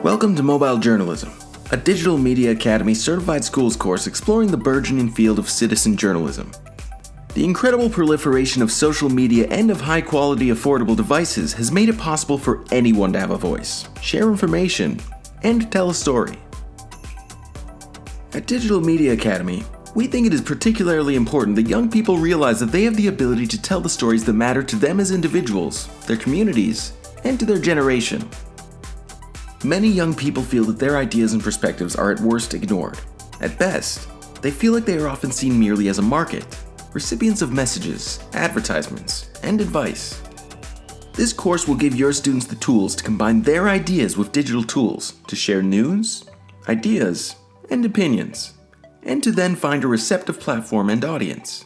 Welcome to Mobile Journalism, a Digital Media Academy certified schools course exploring the burgeoning field of citizen journalism. The incredible proliferation of social media and of high-quality, affordable devices has made it possible for anyone to have a voice, share information, and tell a story. At Digital Media Academy, we think it is particularly important that young people realize that they have the ability to tell the stories that matter to them as individuals, their communities, and to their generation. Many young people feel that their ideas and perspectives are at worst ignored. At best, they feel like they are often seen merely as a market, recipients of messages, advertisements, and advice. This course will give your students the tools to combine their ideas with digital tools to share news, ideas, and opinions, and to then find a receptive platform and audience.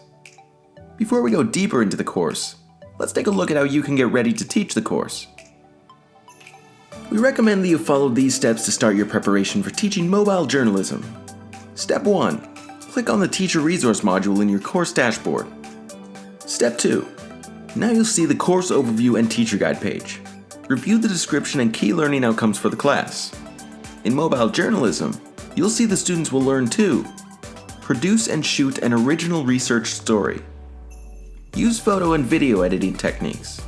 Before we go deeper into the course, let's take a look at how you can get ready to teach the course. We recommend that you follow these steps to start your preparation for teaching mobile journalism. Step 1. Click on the Teacher Resource module in your course dashboard. Step 2. Now you'll see the course overview and teacher guide page. Review the description and key learning outcomes for the class. In mobile journalism, you'll see the students will learn to produce and shoot an original research story, use photo and video editing techniques,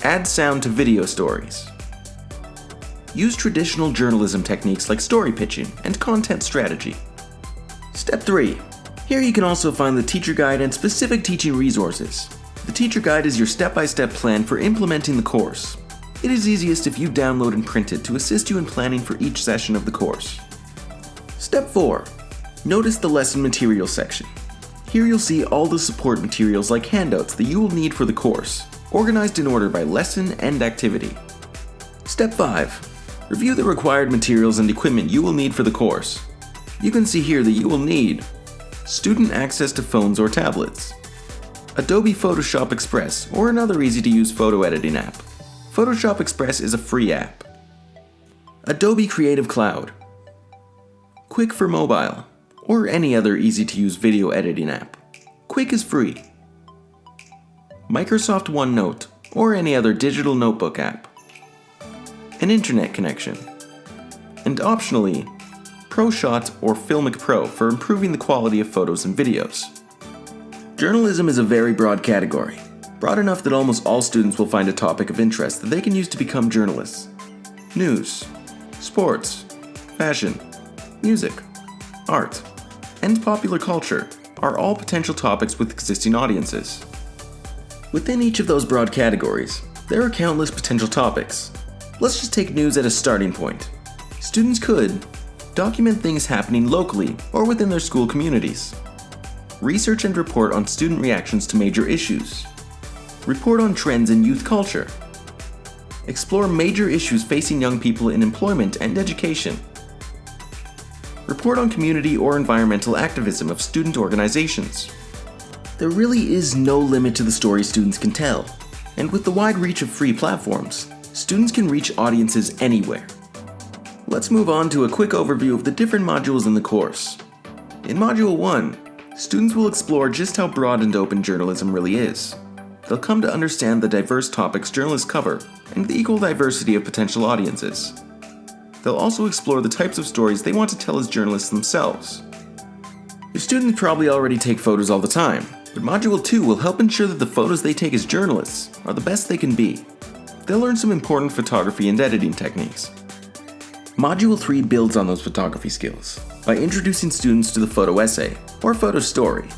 add sound to video stories, use traditional journalism techniques like story pitching and content strategy. Step 3. Here you can also find the teacher guide and specific teaching resources. The teacher guide is your step-by-step plan for implementing the course. It is easiest if you download and print it to assist you in planning for each session of the course. Step 4. Notice the lesson materials section. Here you'll see all the support materials like handouts that you will need for the course, organized in order by lesson and activity. Step 5. Review the required materials and equipment you will need for the course. You can see here that you will need student access to phones or tablets, Adobe Photoshop Express or another easy-to-use photo editing app. Photoshop Express is a free app. Adobe Creative Cloud, Quick for mobile, or any other easy-to-use video editing app. Quick is free. Microsoft OneNote, or any other digital notebook app. An internet connection. And optionally, ProShot or Filmic Pro for improving the quality of photos and videos. Journalism is a very broad category, broad enough that almost all students will find a topic of interest that they can use to become journalists. News, sports, fashion, music, art, and popular culture are all potential topics with existing audiences. Within each of those broad categories, there are countless potential topics. Let's just take news at a starting point. Students could document things happening locally or within their school communities, research and report on student reactions to major issues, report on trends in youth culture, explore major issues facing young people in employment and education, report on community or environmental activism of student organizations. There really is no limit to the stories students can tell, and with the wide reach of free platforms, students can reach audiences anywhere. Let's move on to a quick overview of the different modules in the course. In Module 1, students will explore just how broad and open journalism really is. They'll come to understand the diverse topics journalists cover and the equal diversity of potential audiences. They'll also explore the types of stories they want to tell as journalists themselves. Your students probably already take photos all the time, but Module 2 will help ensure that the photos they take as journalists are the best they can be. They'll learn some important photography and editing techniques. Module 3 builds on those photography skills by introducing students to the photo essay or photo story.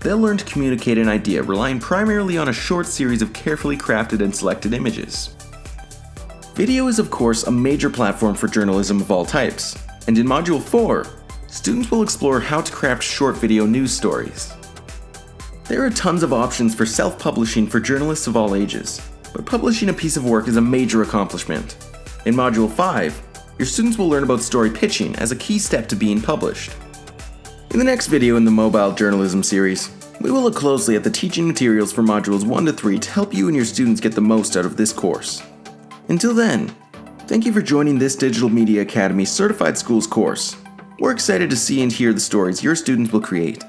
They'll learn to communicate an idea relying primarily on a short series of carefully crafted and selected images. Video is of course a major platform for journalism of all types, and in Module 4, students will explore how to craft short video news stories. There are tons of options for self-publishing for journalists of all ages, but publishing a piece of work is a major accomplishment. In Module 5, your students will learn about story pitching as a key step to being published. In the next video in the Mobile Journalism series, we will look closely at the teaching materials for Modules 1 to 3 to help you and your students get the most out of this course. Until then, thank you for joining this Digital Media Academy Certified Schools course. We're excited to see and hear the stories your students will create.